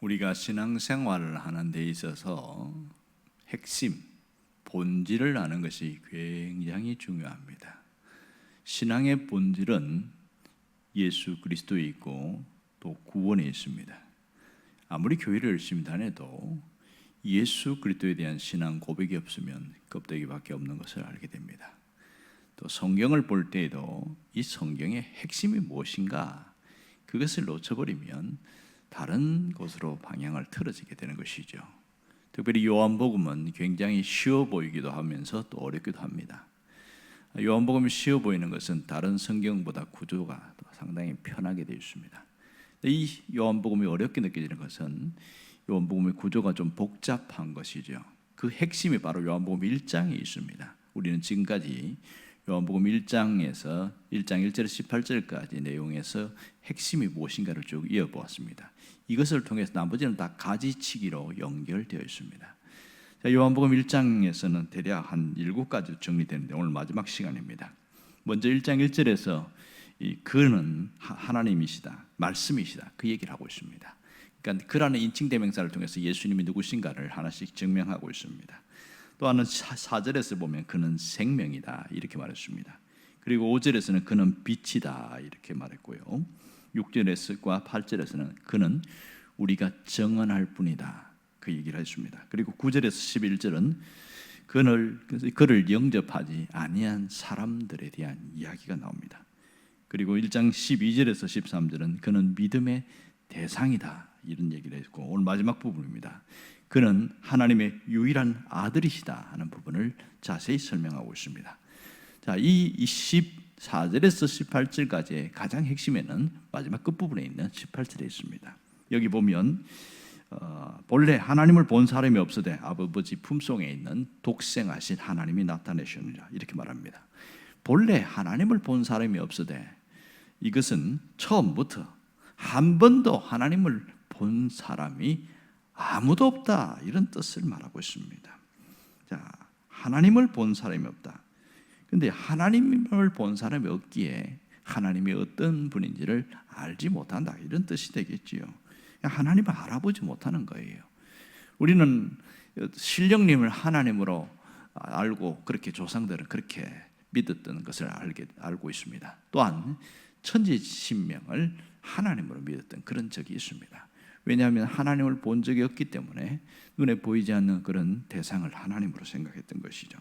우리가 신앙생활을 하는 데 있어서 핵심, 본질을 아는 것이 굉장히 중요합니다. 신앙의 본질은 예수 그리스도에 있고 또 구원에 있습니다. 아무리 교회를 열심히 다녀도 예수 그리스도에 대한 신앙 고백이 없으면 껍데기밖에 없는 것을 알게 됩니다. 또 성경을 볼 때에도 이 성경의 핵심이 무엇인가, 그것을 놓쳐버리면 다른 곳으로 방향을 틀어지게 되는 것이죠. 특별히 요한복음은 굉장히 쉬워 보이기도 하면서 또 어렵기도 합니다. 요한복음이 쉬워 보이는 것은 다른 성경보다 구조가 상당히 편하게 되어 있습니다. 이 요한복음이 어렵게 느껴지는 것은 요한복음의 구조가 좀 복잡한 것이죠. 그 핵심이 바로 요한복음 1장에 있습니다. 우리는 지금까지 요한복음 1장에서 1장 1절에서 18절까지 내용에서 핵심이 무엇인가를 쭉 이어보았습니다. 이것을 통해서 나머지는 다 가지치기로 연결되어 있습니다. 요한복음 1장에서는 대략 한 7가지 정리되는데 오늘 마지막 시간입니다. 먼저 1장 1절에서 그는 하나님이시다, 말씀이시다, 그 얘기를 하고 있습니다. 그러니까 그라는 인칭대명사를 통해서 예수님이 누구신가를 하나씩 증명하고 있습니다. 또 하나는 4절에서 보면 그는 생명이다 이렇게 말했습니다. 그리고 5절에서는 그는 빛이다 이렇게 말했고요. 6절과 8절에서는 그는 우리가 정언할 뿐이다 그 얘기를 했습니다. 그리고 9절에서 11절은 그를 영접하지 아니한 사람들에 대한 이야기가 나옵니다. 그리고 1장 12절에서 13절은 그는 믿음의 대상이다 이런 얘기를 했고, 오늘 마지막 부분입니다. 그는 하나님의 유일한 아들이시다 하는 부분을 자세히 설명하고 있습니다. 자, 이 14절에서 18절까지의 가장 핵심에는 마지막 끝부분에 있는 18절에 있습니다. 여기 보면 본래 하나님을 본 사람이 없으되 아버지 품속에 있는 독생하신 하나님이 나타내셨느니라 이렇게 말합니다. 본래 하나님을 본 사람이 없으되, 이것은 처음부터 한 번도 하나님을 본 사람이 아무도 없다 이런 뜻을 말하고 있습니다. 자, 하나님을 본 사람이 없다. 근데 하나님을 본 사람이 없기에 하나님이 어떤 분인지를 알지 못한다 이런 뜻이 되겠지요. 하나님을 알아보지 못하는 거예요. 우리는 신령님을 하나님으로 알고 그렇게 조상들은 그렇게 믿었던 것을 알고 있습니다. 또한 천지신명을 하나님으로 믿었던 그런 적이 있습니다. 왜냐하면 하나님을 본 적이 없기 때문에 눈에 보이지 않는 그런 대상을 하나님으로 생각했던 것이죠.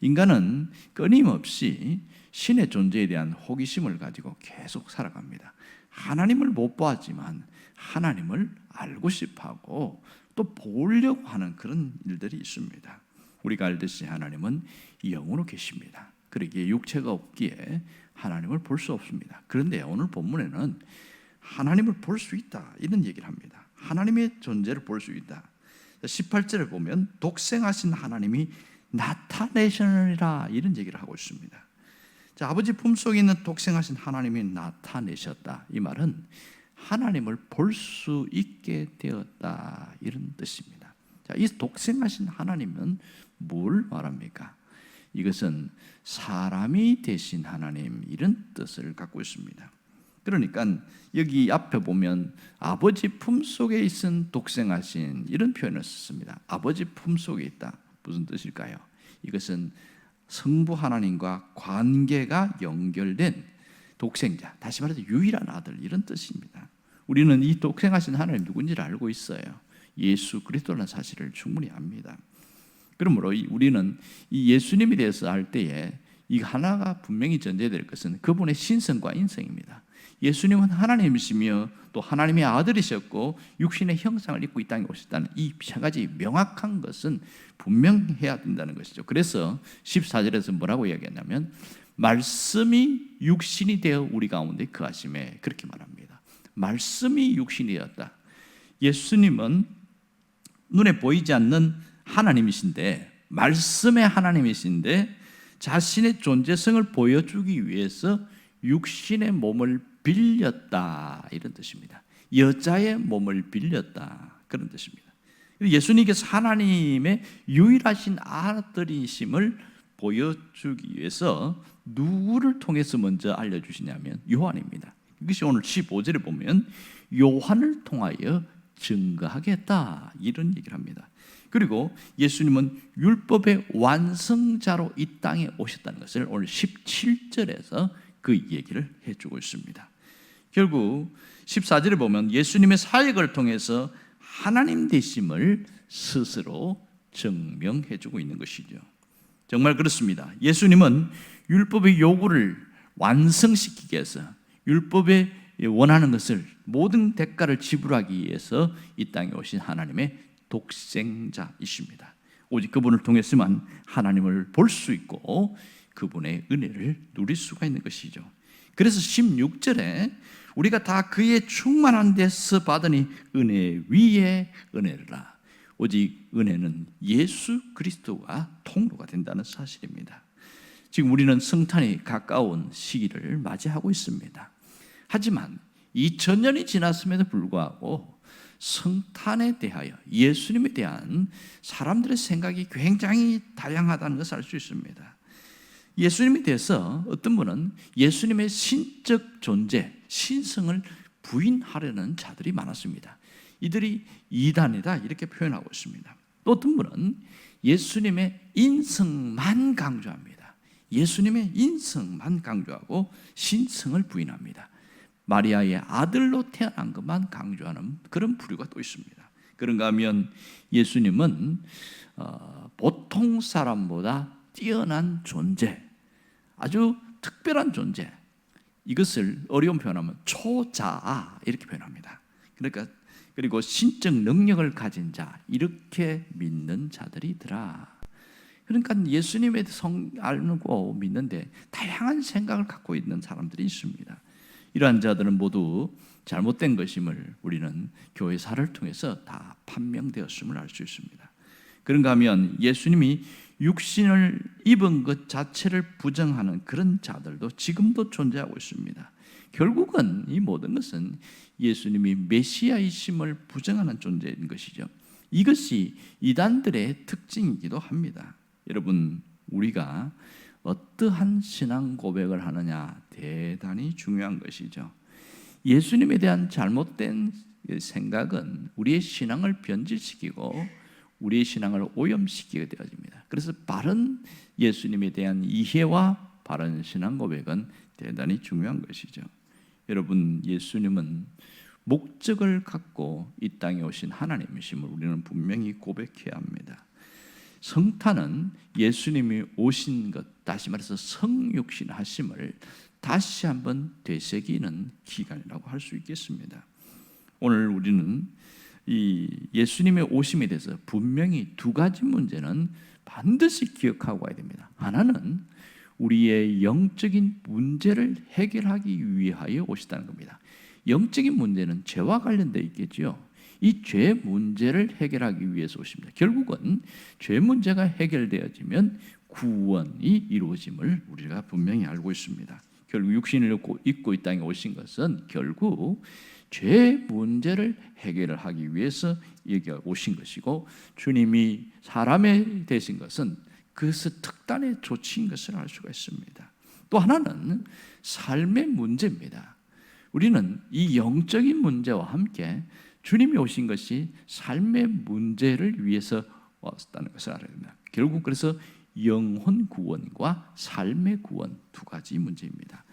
인간은 끊임없이 신의 존재에 대한 호기심을 가지고 계속 살아갑니다. 하나님을 못 보았지만 하나님을 알고 싶어하고 또 보려고 하는 그런 일들이 있습니다. 우리가 알듯이 하나님은 영으로 계십니다. 그러기에 육체가 없기에 하나님을 볼 수 없습니다. 그런데 오늘 본문에는 하나님을 볼 수 있다 이런 얘기를 합니다. 하나님의 존재를 볼 수 있다. 18절을 보면 독생하신 하나님이 나타내시느니라 이런 얘기를 하고 있습니다. 자, 아버지 품속에 있는 독생하신 하나님이 나타내셨다. 이 말은 하나님을 볼 수 있게 되었다 이런 뜻입니다. 자, 이 독생하신 하나님은 뭘 말합니까? 이것은 사람이 되신 하나님 이런 뜻을 갖고 있습니다. 그러니까 여기 앞에 보면 아버지 품속에 있은 독생하신 이런 표현을 썼습니다. 아버지 품속에 있다. 무슨 뜻일까요? 이것은 성부 하나님과 관계가 연결된 독생자, 다시 말해서 유일한 아들 이런 뜻입니다. 우리는 이 독생하신 하나님 누군지를 알고 있어요. 예수 그리스도라는 사실을 충분히 압니다. 그러므로 우리는 이 예수님에 대해서 알 때에 이 하나가 분명히 전제될 것은 그분의 신성과 인성입니다. 예수님은 하나님이시며 또 하나님의 아들이셨고 육신의 형상을 입고 이 땅에 오셨다는 이 세 가지 명확한 것은 분명해야 된다는 것이죠. 그래서 14절에서 뭐라고 이야기했냐면 말씀이 육신이 되어 우리 가운데 거하심에 그렇게 말합니다. 말씀이 육신이 되었다. 예수님은 눈에 보이지 않는 하나님이신데, 말씀의 하나님이신데 자신의 존재성을 보여주기 위해서 육신의 몸을 빌렸다 이런 뜻입니다. 여자의 몸을 빌렸다 그런 뜻입니다. 예수님께서 하나님의 유일하신 아들이심을 보여주기 위해서 누구를 통해서 먼저 알려주시냐면 요한입니다. 이것이 오늘 15절에 보면 요한을 통하여 증거하겠다, 이런 얘기를 합니다. 그리고 예수님은 율법의 완성자로 이 땅에 오셨다는 것을 오늘 17절에서 그 얘기를 해주고 있습니다. 결국 14절에 보면 예수님의 사역을 통해서 하나님 되심을 스스로 증명해주고 있는 것이죠. 정말 그렇습니다. 예수님은 율법의 요구를 완성시키기 위해서, 율법에 원하는 것을, 모든 대가를 지불하기 위해서 이 땅에 오신 하나님의 독생자이십니다. 오직 그분을 통해서만 하나님을 볼 수 있고 그분의 은혜를 누릴 수가 있는 것이죠. 그래서 16절에 우리가 다 그의 충만한 데서 받으니 은혜 위에 은혜라. 오직 은혜는 예수 그리스도가 통로가 된다는 사실입니다. 지금 우리는 성탄이 가까운 시기를 맞이하고 있습니다. 하지만 2000년이 지났음에도 불구하고 성탄에 대하여, 예수님에 대한 사람들의 생각이 굉장히 다양하다는 것을 알 수 있습니다. 예수님에 대해서 어떤 분은 예수님의 신적 존재, 신성을 부인하려는 자들이 많았습니다. 이들이 이단이다, 이렇게 표현하고 있습니다. 또 어떤 분은 예수님의 인성만 강조합니다. 예수님의 인성만 강조하고 신성을 부인합니다. 마리아의 아들로 태어난 것만 강조하는 그런 부류가 또 있습니다. 그런가 하면 예수님은 보통 사람보다 뛰어난 존재, 아주 특별한 존재, 이것을 어려운 표현하면 초자아, 이렇게 표현합니다. 그러니까 그리고 신적 능력을 가진 자, 이렇게 믿는 자들이더라. 그러니까 예수님에 대해서 알고 믿는데 다양한 생각을 갖고 있는 사람들이 있습니다. 이러한 자들은 모두 잘못된 것임을 우리는 교회사를 통해서 다 판명되었음을 알 수 있습니다. 그런가 하면 예수님이 육신을 입은 것 자체를 부정하는 그런 자들도 지금도 존재하고 있습니다. 결국은 이 모든 것은 예수님이 메시아이심을 부정하는 존재인 것이죠. 이것이 이단들의 특징이기도 합니다. 여러분, 우리가 어떠한 신앙 고백을 하느냐 대단히 중요한 것이죠. 예수님에 대한 잘못된 생각은 우리의 신앙을 변질시키고 우리의 신앙을 오염시키게 되어집니다. 그래서 바른 예수님에 대한 이해와 바른 신앙 고백은 대단히 중요한 것이죠. 여러분, 예수님은 목적을 갖고 이 땅에 오신 하나님이심을 우리는 분명히 고백해야 합니다. 성탄은 예수님이 오신 것, 다시 말해서 성육신 하심을 다시 한번 되새기는 기간이라고 할 수 있겠습니다. 오늘 우리는 이 예수님의 오심에 대해서 분명히 두 가지 문제는 반드시 기억하고 가야 됩니다. 하나는 우리의 영적인 문제를 해결하기 위하여 오시다는 겁니다. 영적인 문제는 죄와 관련되어 있겠죠. 이 죄 문제를 해결하기 위해서 오십니다. 결국은 죄 문제가 해결되어지면 구원이 이루어짐을 우리가 분명히 알고 있습니다. 결국 육신을 입고 이 땅에 오신 것은 결국 죄 문제를 해결을 하기 위해서 여기 오신 것이고, 주님이 사람이 되신 것은 그것은 특단의 조치인 것을 알 수가 있습니다. 또 하나는 삶의 문제입니다. 우리는 이 영적인 문제와 함께 주님이 오신 것이 삶의 문제를 위해서 왔다는 것을 알아야 됩니다. 결국 그래서 영혼 구원과 삶의 구원, 두 가지 문제입니다.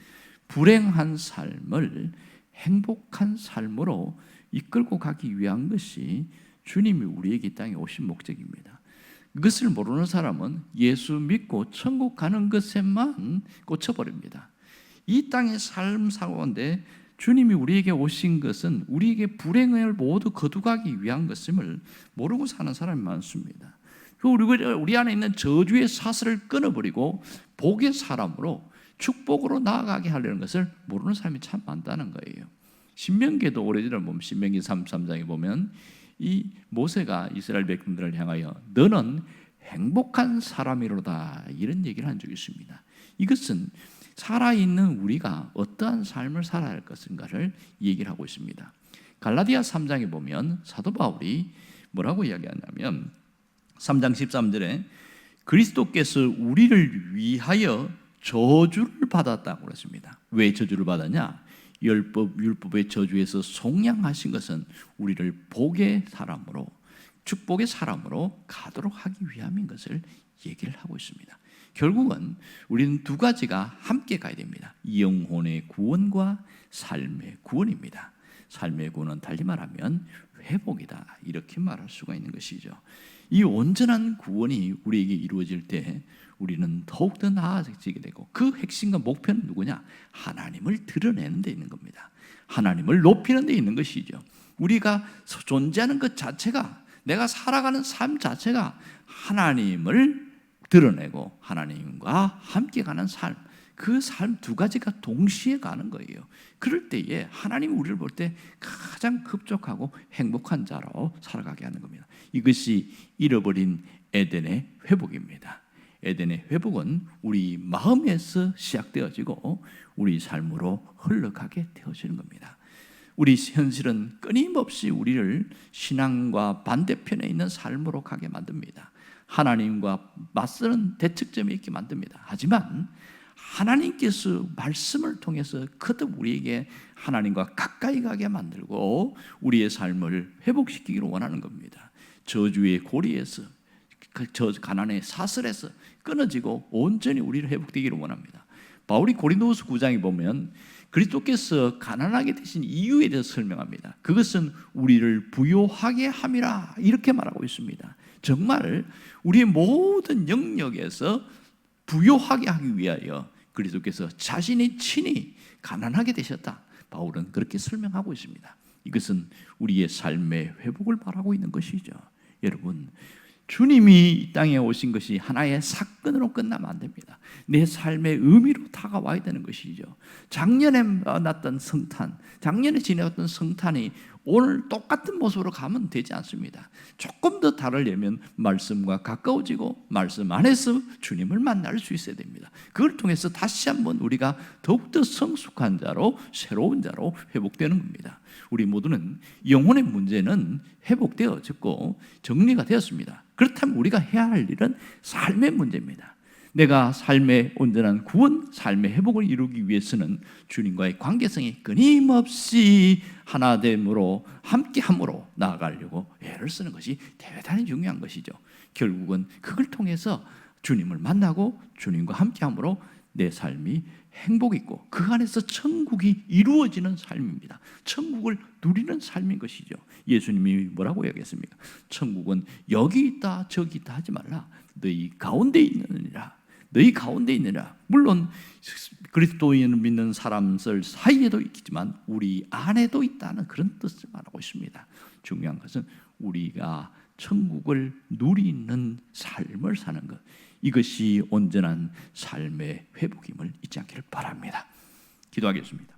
불행한 삶을 행복한 삶으로 이끌고 가기 위한 것이 주님이 우리에게 이 땅에 오신 목적입니다. 그것을 모르는 사람은 예수 믿고 천국 가는 것에만 꽂혀버립니다. 이 땅의 삶 가운데 주님이 우리에게 오신 것은 우리에게 불행을 모두 거두가기 위한 것임을 모르고 사는 사람이 많습니다. 우리 안에 있는 저주의 사슬을 끊어버리고 복의 사람으로 축복으로 나아가게 하려는 것을 모르는 사람이 참 많다는 거예요. 신명기에도 오래전에 보면 신명기 33장에 보면 이 모세가 이스라엘 백성들을 향하여 너는 행복한 사람이로다, 이런 얘기를 한 적이 있습니다. 이것은 살아있는 우리가 어떠한 삶을 살아야 할 것인가를 얘기를 하고 있습니다. 갈라디아 3장에 보면 사도 바울이 뭐라고 이야기하냐면 3장 13절에 그리스도께서 우리를 위하여 저주를 받았다고 그랬습니다. 왜 저주를 받았냐? 율법의 저주에서 속량하신 것은 우리를 복의 사람으로, 축복의 사람으로 가도록 하기 위함인 것을 얘기를 하고 있습니다. 결국은 우리는 두 가지가 함께 가야 됩니다. 영혼의 구원과 삶의 구원입니다. 삶의 구원은 달리 말하면 회복이다, 이렇게 말할 수가 있는 것이죠. 이 온전한 구원이 우리에게 이루어질 때 우리는 더욱더 나아지게 되고, 그 핵심과 목표는 누구냐? 하나님을 드러내는 데 있는 겁니다. 하나님을 높이는 데 있는 것이죠. 우리가 존재하는 것 자체가, 내가 살아가는 삶 자체가 하나님을 드러내고 하나님과 함께 가는 삶, 그 삶 두 가지가 동시에 가는 거예요. 그럴 때에 하나님이 우리를 볼 때 가장 흡족하고 행복한 자로 살아가게 하는 겁니다. 이것이 잃어버린 에덴의 회복입니다. 에덴의 회복은 우리 마음에서 시작되어지고 우리 삶으로 흘러가게 되어지는 겁니다. 우리 현실은 끊임없이 우리를 신앙과 반대편에 있는 삶으로 가게 만듭니다. 하나님과 맞서는 대척점에 있게 만듭니다. 하지만 하나님께서 말씀을 통해서 거듭 우리에게 하나님과 가까이 가게 만들고 우리의 삶을 회복시키기를 원하는 겁니다. 저주의 고리에서, 저 가난의 사슬에서 끊어지고 온전히 우리를 회복되기를 원합니다. 바울이 고린도후서 9장에 보면 그리스도께서 가난하게 되신 이유에 대해서 설명합니다. 그것은 우리를 부요하게 함이라, 이렇게 말하고 있습니다. 정말 우리의 모든 영역에서 부요하게 하기 위하여 그리스도께서 자신이 친히 가난하게 되셨다, 바울은 그렇게 설명하고 있습니다. 이것은 우리의 삶의 회복을 말하고 있는 것이죠. 여러분, 주님이 이 땅에 오신 것이 하나의 사건으로 끝나면 안 됩니다. 내 삶의 의미로 다가와야 되는 것이죠. 작년에 났던 성탄, 작년에 지내왔던 성탄이 오늘 똑같은 모습으로 가면 되지 않습니다. 조금 더 다르려면 말씀과 가까워지고 말씀 안에서 주님을 만날 수 있어야 됩니다. 그걸 통해서 다시 한번 우리가 더욱더 성숙한 자로, 새로운 자로 회복되는 겁니다. 우리 모두는 영혼의 문제는 회복되어졌고 정리가 되었습니다. 그렇다면 우리가 해야 할 일은 삶의 문제입니다. 내가 삶의 온전한 구원, 삶의 회복을 이루기 위해서는 주님과의 관계성이 끊임없이 하나됨으로, 함께함으로 나아가려고 애를 쓰는 것이 대단히 중요한 것이죠. 결국은 그걸 통해서 주님을 만나고 주님과 함께함으로 내 삶이 행복 있고 그 안에서 천국이 이루어지는 삶입니다. 천국을 누리는 삶인 것이죠. 예수님이 뭐라고 얘기했습니까? 천국은 여기 있다 저기 있다 하지 말라, 너희 가운데 있느니라. 너희 가운데 있느니라. 물론 그리스도인을 믿는 사람들 사이에도 있지만 우리 안에도 있다는 그런 뜻을 말하고 있습니다. 중요한 것은 우리가 천국을 누리는 삶을 사는 것, 이것이 온전한 삶의 회복임을 잊지 않기를 바랍니다. 기도하겠습니다.